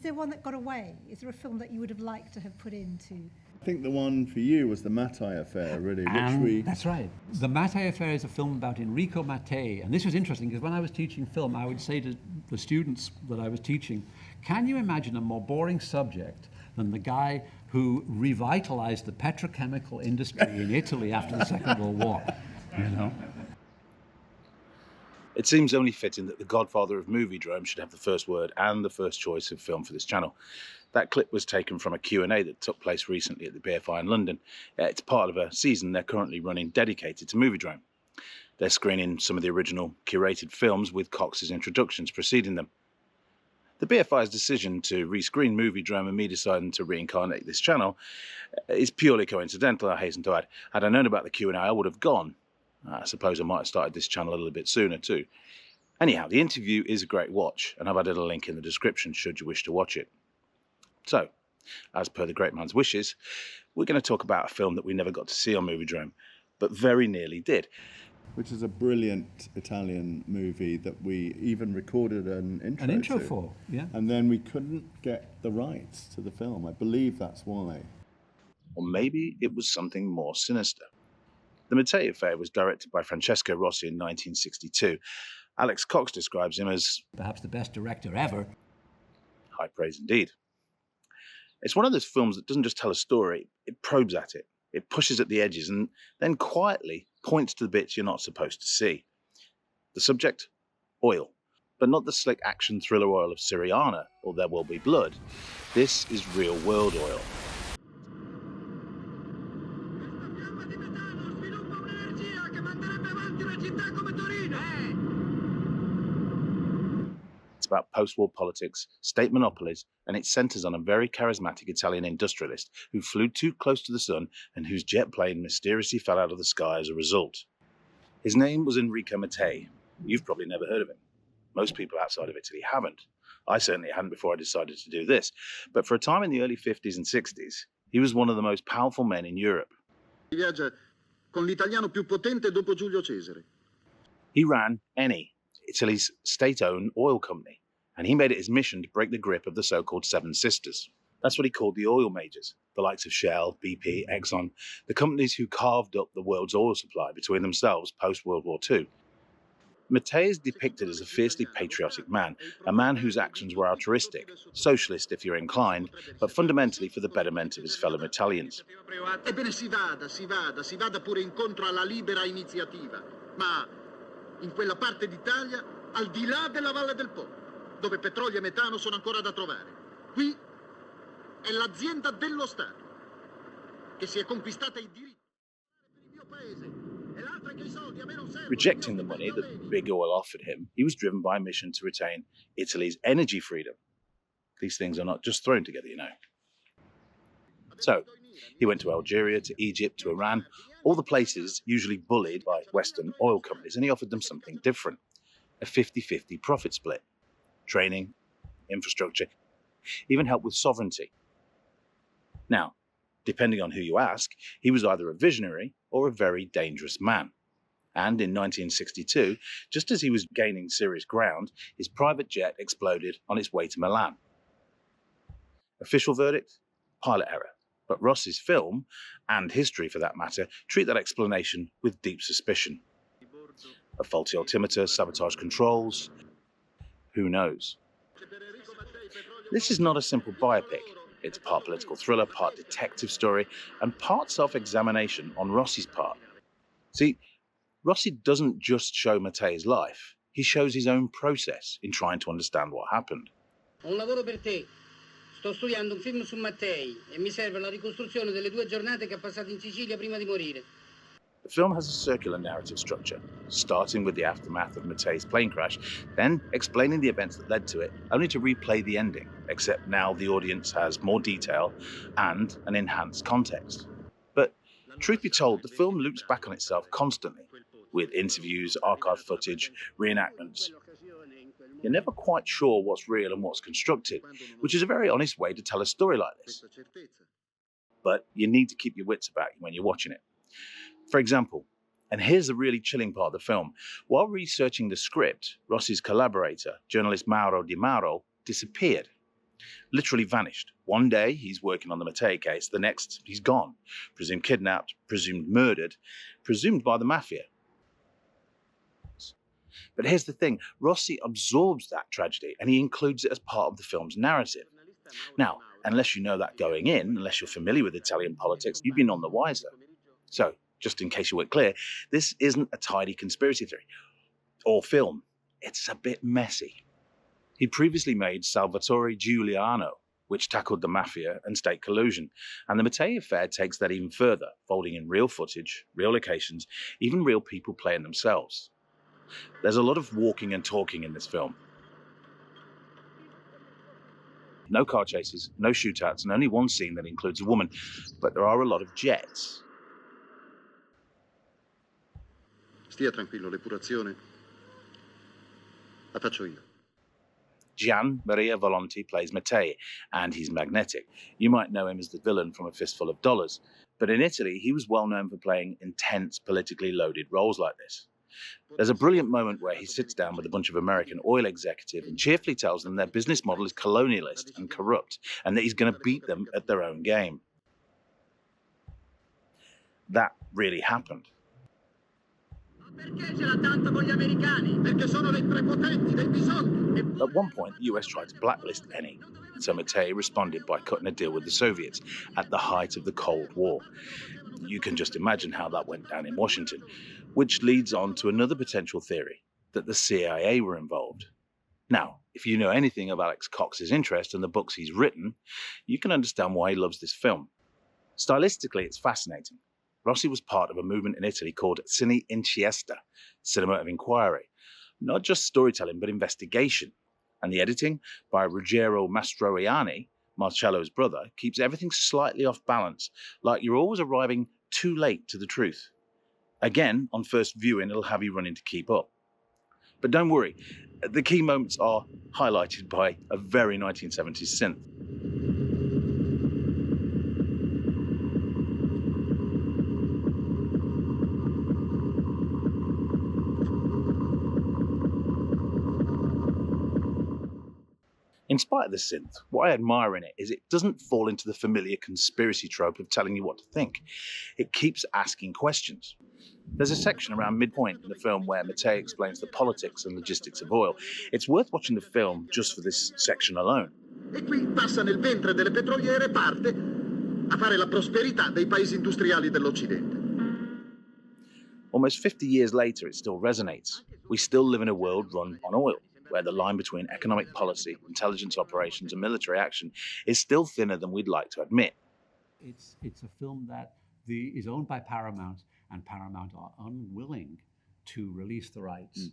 there one that got away? Is there a film that you would have liked to have put into? I think the one for you was the Mattei Affair, really, That's right. The Mattei Affair is a film about Enrico Mattei, and this was interesting because when I was teaching film, I would say to the students that I was teaching, can you imagine a more boring subject than the guy who revitalized the petrochemical industry in Italy after the Second World War, you know? It seems only fitting that the godfather of Moviedrome should have the first word and the first choice of film for this channel. That clip was taken from a Q&A that took place recently at the BFI in London. It's part of a season they're currently running dedicated to Moviedrome. They're screening some of the original curated films with Cox's introductions preceding them. The BFI's decision to rescreen Moviedrome and me deciding to reincarnate this channel is purely coincidental, I hasten to add. Had I known about the Q&A, I would have gone. I suppose I might have started this channel a little bit sooner too. Anyhow, the interview is a great watch, and I've added a link in the description should you wish to watch it. So, as per the great man's wishes, we're going to talk about a film that we never got to see on Moviedrome, but very nearly did. Which is a brilliant Italian movie that we even recorded an intro to. For, yeah. And then we couldn't get the rights to the film. I believe that's why. Or maybe it was something more sinister. The Mattei Affair was directed by Francesco Rosi in 1962. Alex Cox describes him as perhaps the best director ever. High praise indeed. It's one of those films that doesn't just tell a story, it probes at it. It pushes at the edges and then quietly points to the bits you're not supposed to see. The subject? Oil. But not the slick action thriller oil of Syriana or There Will Be Blood. This is real world oil. It's about post-war politics, state monopolies, and it centres on a very charismatic Italian industrialist who flew too close to the sun and whose jet plane mysteriously fell out of the sky as a result. His name was Enrico Mattei. You've probably never heard of him. Most people outside of Italy haven't. I certainly hadn't before I decided to do this. But for a time in the early 50s and 60s, he was one of the most powerful men in Europe. Viaggia con l'italiano più potente dopo Giulio Cesare. He ran Eni, Italy's state-owned oil company, and he made it his mission to break the grip of the so-called Seven Sisters. That's what he called the oil majors, the likes of Shell, BP, Exxon, the companies who carved up the world's oil supply between themselves post-World War II. Mattei is depicted as a fiercely patriotic man, a man whose actions were altruistic, socialist if you're inclined, but fundamentally for the betterment of his fellow Italians. Ebbene si vada pure incontro alla libera iniziativa, ma in quella parte d'Italia al di là della Valle del Po, dove petrolio e metano sono ancora da trovare. Qui è l'azienda dello Stato che si è conquistata i diritti per il mio paese. Rejecting the money that big oil offered him, he was driven by a mission to retain Italy's energy freedom. These things are not just thrown together, you know. So, he went to Algeria, to Egypt, to Iran, all the places usually bullied by Western oil companies, and he offered them something different, a 50-50 profit split. Training, infrastructure, even help with sovereignty. Now, depending on who you ask, he was either a visionary or a very dangerous man. And in 1962, just as he was gaining serious ground, his private jet exploded on its way to Milan. Official verdict? Pilot error. But Rossi's film, and history for that matter, treat that explanation with deep suspicion. A faulty altimeter, sabotage controls, who knows? This is not a simple biopic. It's part political thriller, part detective story, and part self-examination on Rossi's part. See, Rossi doesn't just show Mattei's life, he shows his own process in trying to understand what happened. Un lavoro per te. Sto studiando un film su Mattei e mi serve la ricostruzione delle 2 giornate che ha passato in Sicilia prima di morire. The film has a circular narrative structure, starting with the aftermath of Mattei's plane crash, then explaining the events that led to it, only to replay the ending, except now the audience has more detail and an enhanced context. But truth be told, the film loops back on itself constantly, with interviews, archive footage, reenactments. You're never quite sure what's real and what's constructed, which is a very honest way to tell a story like this. But you need to keep your wits about you when you're watching it. For example, and here's the really chilling part of the film, while researching the script, Rossi's collaborator, journalist Mauro De Mauro, disappeared. Literally vanished. One day he's working on the Mattei case, the next he's gone. Presumed kidnapped, presumed murdered, presumed by the mafia. But here's the thing, Rossi absorbs that tragedy and he includes it as part of the film's narrative. Now, unless you know that going in, unless you're familiar with Italian politics, you've been none the wiser. So, just in case you weren't clear, this isn't a tidy conspiracy theory or film. It's a bit messy. He previously made Salvatore Giuliano, which tackled the mafia and state collusion, and the Mattei Affair takes that even further, folding in real footage, real locations, even real people playing themselves. There's a lot of walking and talking in this film. No car chases, no shootouts, and only one scene that includes a woman, but there are a lot of jets. Stia tranquillo, l'epurazione la faccio io. Gian Maria Volonté plays Mattei, and he's magnetic. You might know him as the villain from A Fistful of Dollars, but in Italy, he was well known for playing intense, politically loaded roles like this. There's a brilliant moment where he sits down with a bunch of American oil executives and cheerfully tells them their business model is colonialist and corrupt, and that he's going to beat them at their own game. That really happened. At one point, the US tried to blacklist Eni, so Mattei responded by cutting a deal with the Soviets at the height of the Cold War. You can just imagine how that went down in Washington, which leads on to another potential theory, that the CIA were involved. Now, if you know anything of Alex Cox's interest and the books he's written, you can understand why he loves this film. Stylistically, it's fascinating. Rossi was part of a movement in Italy called Cine Inchiesta, cinema of inquiry. Not just storytelling, but investigation. And the editing by Ruggero Mastroianni, Marcello's brother, keeps everything slightly off balance, like you're always arriving too late to the truth. Again, on first viewing, it'll have you running to keep up. But don't worry, the key moments are highlighted by a very 1970s synth. In spite of the synth, what I admire in it is it doesn't fall into the familiar conspiracy trope of telling you what to think. It keeps asking questions. There's a section around midpoint in the film where Mattei explains the politics and logistics of oil. It's worth watching the film just for this section alone. E qui passa nel ventre delle petroliere e parte a fare la prosperità dei paesi industriali dell'Occidente. Almost 50 years later, it still resonates. We still live in a world run on oil, where the line between economic policy, intelligence operations, and military action is still thinner than we'd like to admit. It's a film that is owned by Paramount, and Paramount are unwilling to release the rights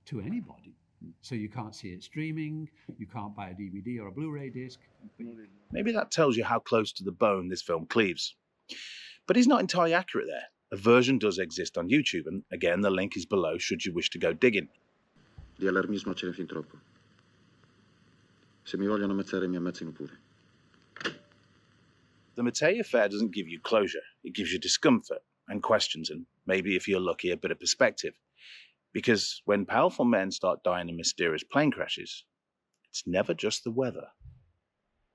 to anybody. So you can't see it streaming, you can't buy a DVD or a Blu-ray disc. Maybe that tells you how close to the bone this film cleaves. But he's not entirely accurate there. A version does exist on YouTube, and again, the link is below should you wish to go digging. Di allarmismo ce n'è fin troppo. Se mi vogliono ammazzare, mi ammazzino pure. The Mattei Affair doesn't give you closure. It gives you discomfort and questions, and maybe, if you're lucky, a bit of perspective. Because when powerful men start dying in mysterious plane crashes, it's never just the weather.